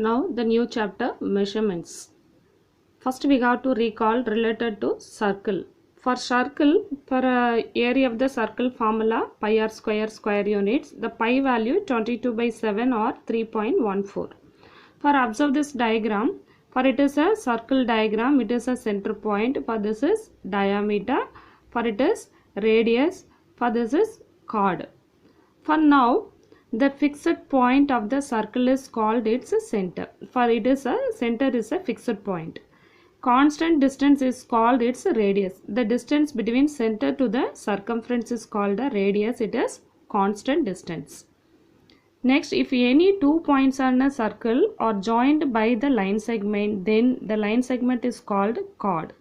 Now the new chapter, measurements. First we have to recall related to circle. For circle, for area of the circle formula pi r square units, the pi value 22/7 or 3.14. For observe this diagram, for it is a circle diagram, it is a center point, for this is diameter, for it is radius, for this is chord. For now, the fixed point of the circle is called its center. For it is a center is a fixed point. Constant distance is called its radius. The distance between center to the circumference is called the radius. It is constant distance. Next, if any two points on a circle are joined by the line segment, then the line segment is called chord.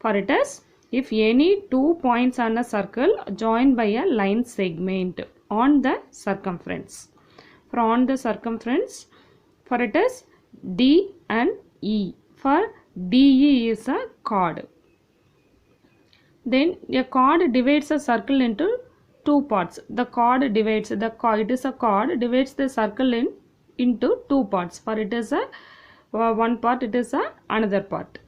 For it is, if any two points on a circle joined by a line segment on the circumference. For on the circumference, for it is D and E. For DE is a chord. Then a chord divides a circle into two parts. The chord divides it is a chord divides the circle into two parts. For it is a one part, it is a another part.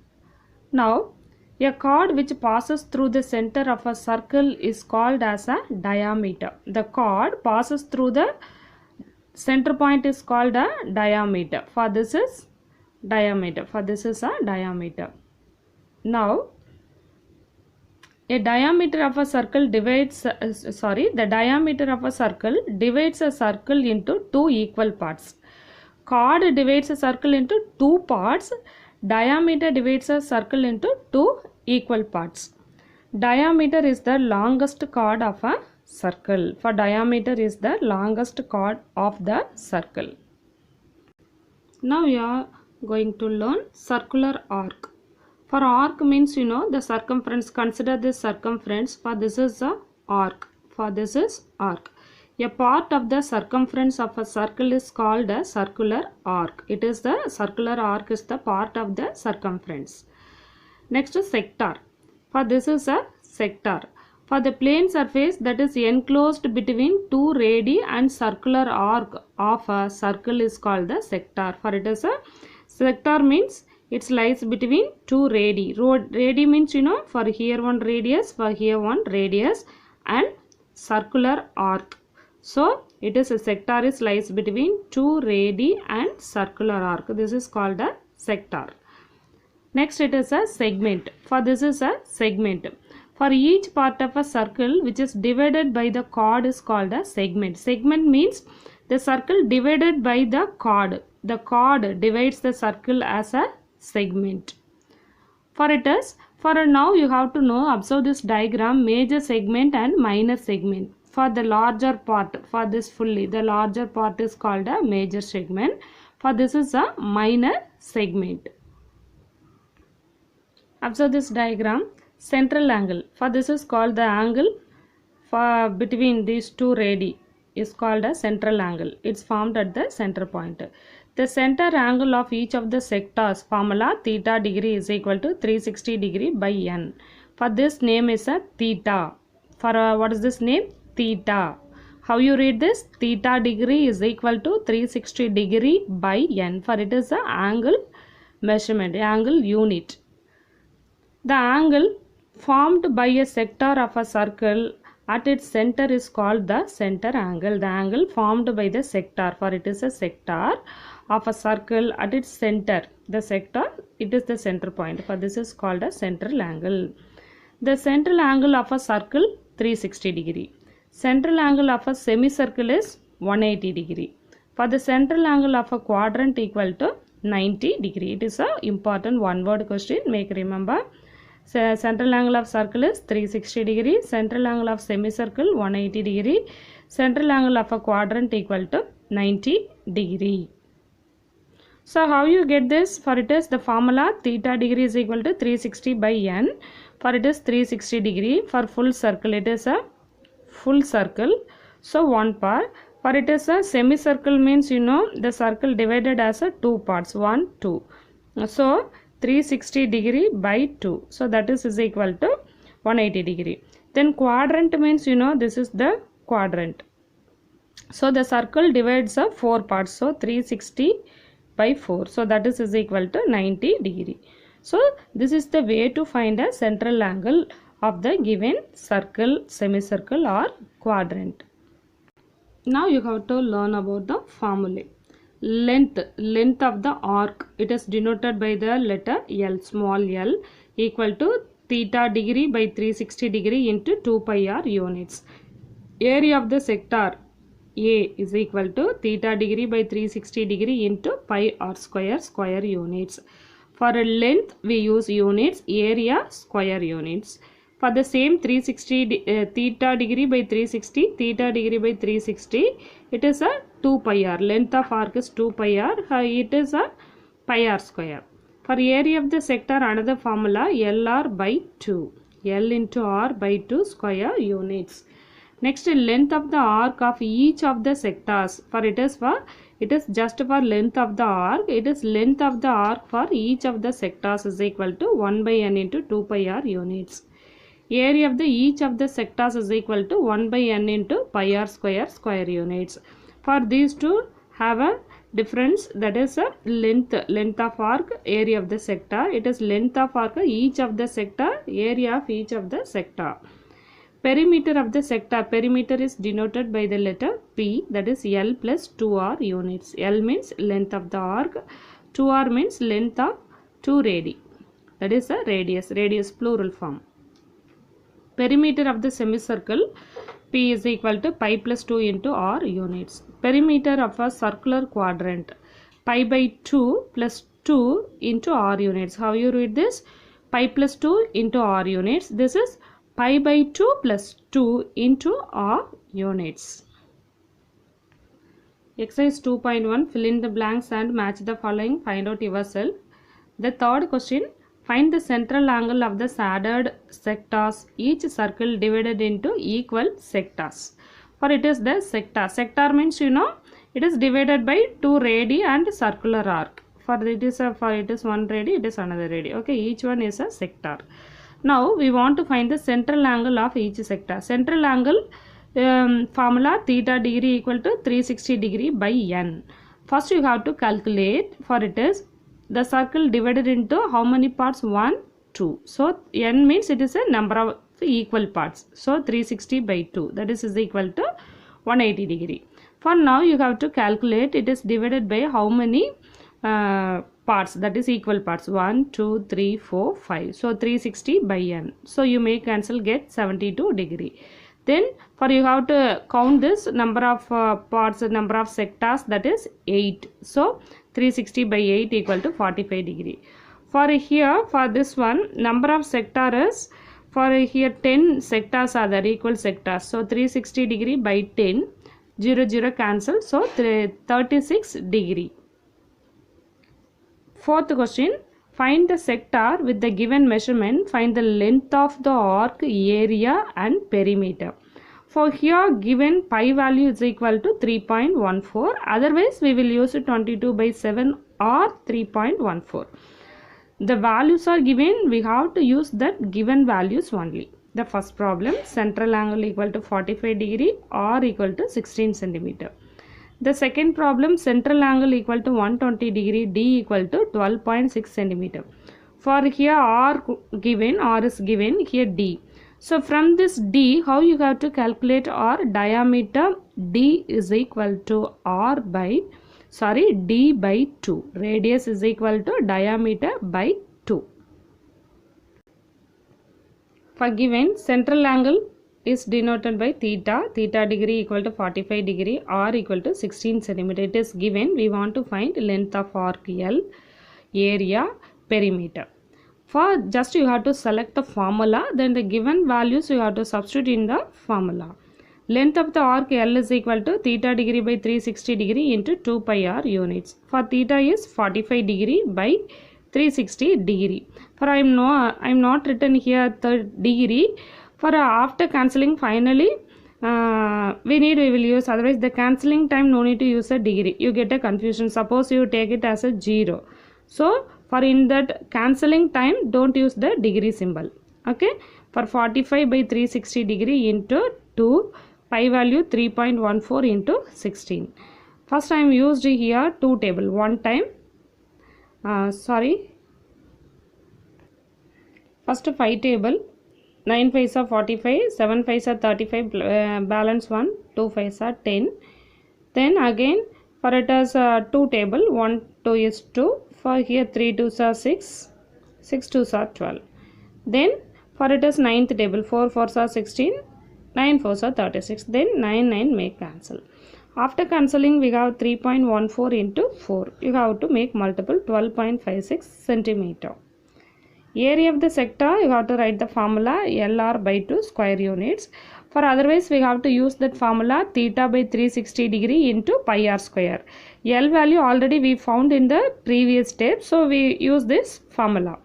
Now a chord which passes through the center of a circle is called as a diameter. The chord passes through the center point is called a diameter. For this is diameter. For this is a diameter. Now a diameter of a circle divides the diameter of a circle divides a circle into two equal parts. Chord divides a circle into two parts. Diameter divides a circle into two equal parts. Diameter is the longest chord of a circle. For diameter is the longest chord of the circle. Now we are going to learn circular arc. For arc means the circumference. Consider this circumference. For this is a arc. For this is arc. A part of the circumference of a circle is called a circular arc. It is the circular arc is the part of the circumference. Next is sector. For this is a sector. For the plane surface that is enclosed between two radii and circular arc of a circle is called the sector. For it is a sector means it lies between two radii. Radii means for here one radius, for here one radius, and circular arc. So it is a sector is lies between two radii and circular arc. This is called a sector. Next it is a segment. For this is a segment. For each part of a circle which is divided by the chord is called a segment. Segment means the circle divided by the chord. The chord divides the circle as a segment. For it is, for now you have to know, observe this diagram, major segment and minor segment. For the larger part, for this fully, the larger part is called a major segment. For this is a minor segment. Observe this diagram, central angle. For this is called the angle for between these two radii is called a central angle. It's formed at the center point. The center angle of each of the sectors formula theta degree is equal to 360 degree by n. For this name is a theta. For what is this name? Theta. How you read this? Theta degree is equal to 360 degree by n. For it is the angle measurement, angle unit. The angle formed by a sector of a circle at its center is called the center angle. The angle formed by the sector, for it is a sector of a circle at its center. The sector, it is the center point. For this is called a central angle. The central angle of a circle 360 degree. Central angle of a semicircle is 180 degree. For the central angle of a quadrant equal to 90 degree. It is a important one word question. Make remember. Central angle of circle is 360 degree. Central angle of semicircle 180 degree. Central angle of a quadrant equal to 90 degree. So how you get this? For it is the formula theta degree is equal to 360 by n. For it is 360 degree. For full circle it is a full circle. So one part. For it is a semicircle means the circle divided as a two parts. 1, 2. So 360 degree by 2. So that is equal to 180 degree. Then quadrant means this is the quadrant. So the circle divides up 4 parts. So 360 by 4. So that is equal to 90 degree. So this is the way to find a central angle of the given circle, semicircle or quadrant. Now you have to learn about the formulae. Length of the arc, it is denoted by the letter L, small l, equal to theta degree by 360 degree into 2 pi r units. Area of the sector A is equal to theta degree by 360 degree into pi r square units. For a length we use units, area square units. For the same 360 theta degree by 360, theta degree by 360, it is a 2 pi r. Length of arc is 2 pi r. It is a pi r square. For area of the sector, another formula LR by 2. L into R by 2 square units. Next, length of the arc of each of the sectors. It is just for length of the arc. It is length of the arc for each of the sectors is equal to 1 by n into 2 pi r units. Area of each of the sectors is equal to 1 by n into pi r square units. For these two have a difference, that is a length of arc, area of the sector. It is length of arc each of the sector, area of each of the sector. Perimeter of the sector, perimeter is denoted by the letter P, that is L plus 2R units. L means length of the arc, 2R means length of 2 radii, that is a radius plural form. Perimeter of the semicircle, P is equal to pi plus 2 into R units. Perimeter of a circular quadrant, pi by 2 plus 2 into R units. How you read this? Pi plus 2 into R units. This is pi by 2 plus 2 into R units. Exercise 2.1, fill in the blanks and match the following. Find out yourself. The third question, find the central angle of the shaded sectors, each circle divided into equal sectors. For it is the sector. Sector means it is divided by 2 radii and circular arc. For it is one radii, it is another radii. Okay, each one is a sector. Now we want to find the central angle of each sector. Central angle formula theta degree equal to 360 degree by n. First you have to calculate. For it is the circle divided into how many parts? 1, 2. So n means it is a number of equal parts. So 360 by 2, that is equal to 180 degree. For now you have to calculate it is divided by how many parts, that is equal parts, 1, 2, 3, 4, 5. So 360 by n. So you may cancel, get 72 degree. Then for you have to count this number of parts, number of sectors, that is 8. So 360 by 8 equal to 45 degree. For here, for this one, number of sectors, for here 10 sectors are there, equal sectors. So 360 degree by 10, 0, 0 cancel. So 36 degree. Fourth question, find the sector with the given measurement, find the length of the arc, area and perimeter. For here given pi value is equal to 3.14, otherwise we will use 22 by 7 or 3.14. The values are given, we have to use that given values only. The first problem, central angle equal to 45 degree or equal to 16 centimeter. The second problem, central angle equal to 120 degree, D equal to 12.6 centimeter. For here R given, R is given, here D. So from this D, how you have to calculate R? Diameter D is equal to D by 2. Radius is equal to diameter by 2. For given, central angle is denoted by theta degree equal to 45 degree, R equal to 16 centimeter. It is given, we want to find length of arc L, area, perimeter. For just you have to select the formula, then the given values you have to substitute in the formula. Length of the arc L is equal to theta degree by 360 degree into 2 pi r units. For theta is 45 degree by 360 degree. For I am not written here the degree. For after cancelling, finally we will use, otherwise the cancelling time no need to use a degree, you get a confusion. Suppose you take it as a 0, so for in that cancelling time don't use the degree symbol. Okay, for 45 by 360 degree into 2, pi value 3.14 into 16. First I am used here 2 table, 1 time First 5 table, 9 5s are 45, 7 5s are 35, balance 1, 2 5s are 10. Then again for it as 2 table, 1 2 is 2, for here 3 2s are 6, 6 2s are 12. Then for it is 9th table, 4 4s are 16, 9 4s are 36. Then 9 9 may cancel. After cancelling we have 3.14 into 4. You have to make multiple 12.56 centimeter. Area of the sector, you have to write the formula LR by 2 square units. For otherwise we have to use that formula theta by 360 degree into pi r square. L value already we found in the previous step, so we use this formula.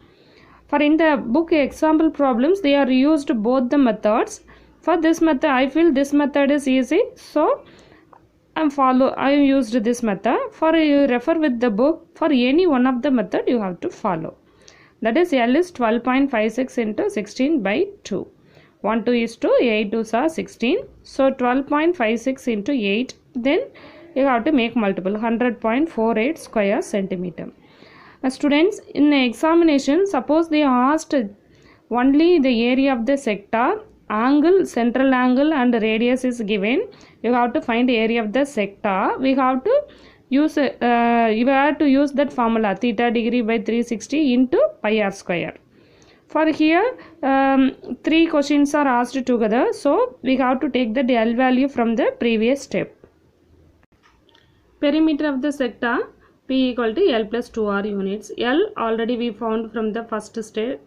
For in the book example problems they are used both the methods. For this method I feel this method is easy, so I used this method. For you refer with the book, for any one of the method you have to follow. That is L is 12.56 into 16 by 2. 1 2 is 2, 8 2s are 16. So 12.56 into 8. Then you have to make multiple 100.48 square centimeter. Students, in the examination, suppose they asked only the area of the sector, angle, central angle and radius is given. You have to find the area of the sector. We have to use you have to use that formula theta degree by 360 into pi r square. For here 3 questions are asked together, so we have to take the L value from the previous step. Perimeter of the sector P equal to L plus 2R units. L already we found from the first step,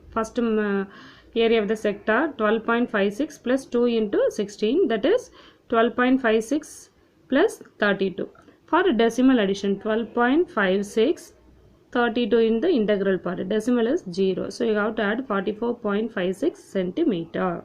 area of the sector 12.56 plus 2 into 16, that is 12.56 plus 32. For decimal addition 12.56, 32 in the integral part, decimal is 0, so you have to add 44.56 centimeter.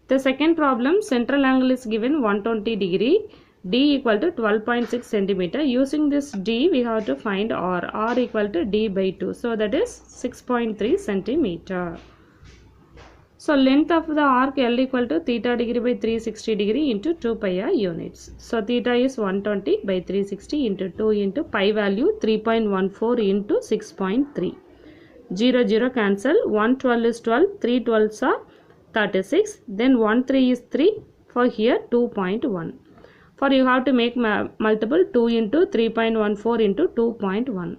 The second problem, central angle is given 120 degree, D equal to 12.6 centimeter. Using this D we have to find R equal to D by 2, so that is 6.3 centimeter. So length of the arc L equal to theta degree by 360 degree into 2 pi r units. So theta is 120 by 360 into 2 into pi value 3.14 into 6.3. 0 0 cancel, 1 12 is 12, 3 12s are 36, then 1 3 is 3, for here 2.1. For you have to make multiple 2 into 3.14 into 2.1.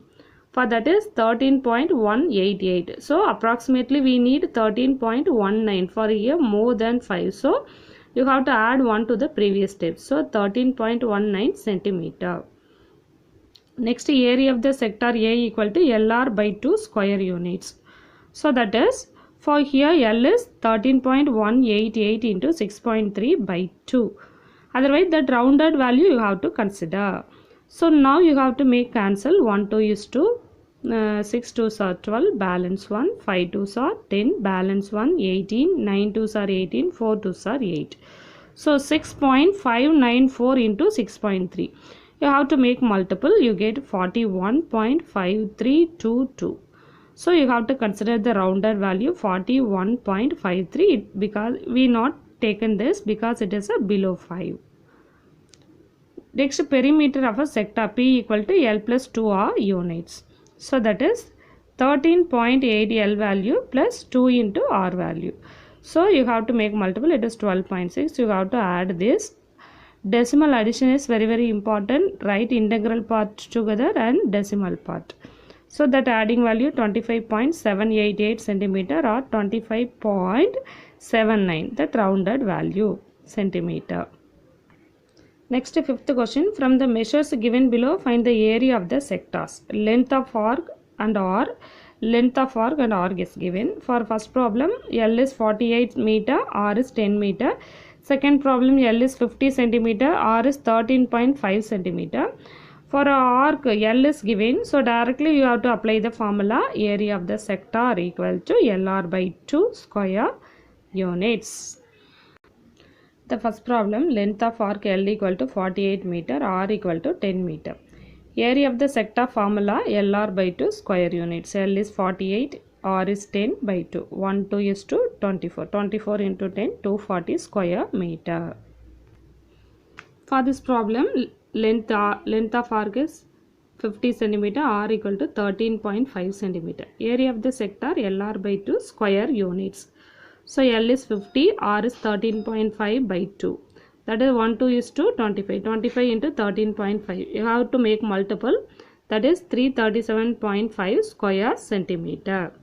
For that is 13.188. So approximately we need 13.19. For here more than 5. So you have to add 1 to the previous step. So 13.19 centimeter. Next, area of the sector A equal to LR by 2 square units. So that is, for here L is 13.188 into 6.3 by 2. Otherwise that rounded value you have to consider. So now you have to make cancel. 1 2 is 2, 6 2s are 12, balance 1, 5 2s are 10, balance 1, 18, 9 2s are 18, 4 2s are 8. So 6.594 into 6.3. You have to make multiple, you get 41.5322. So you have to consider the rounded value 41.53 because we not taken this because it is a below 5. Next, perimeter of a sector P equal to L plus 2R units. So that is 13.8 L value plus 2 into R value. So you have to make multiple, it is 12.6. You have to add this. Decimal addition is very very important. Write integral part together and decimal part. So that adding value 25.788 centimeter or 25.79, that rounded value centimeter. Next, fifth question. From the measures given below, find the area of the sectors. Length of arc and R. Length of arc and arc is given. For first problem, L is 48 meter, R is 10 meter. Second problem, L is 50 centimeter, R is 13.5 centimeter. For a arc, L is given, so directly you have to apply the formula area of the sector equal to LR by 2 square units. The first problem, length of arc L equal to 48 meter, R equal to 10 meter. Area of the sector formula LR by 2 square units. L is 48, R is 10 by 2. 1 2 is to 24. 24 into 10, 240 square meter. For this problem, length of arc is 50 centimeter, r equal to 13.5 centimeter. Area of the sector LR by 2 square units. So L is 50, R is 13.5 by 2. That is 1 2 is to 25. 25 into 13.5. You have to make multiple. That is 337.5 square centimeter.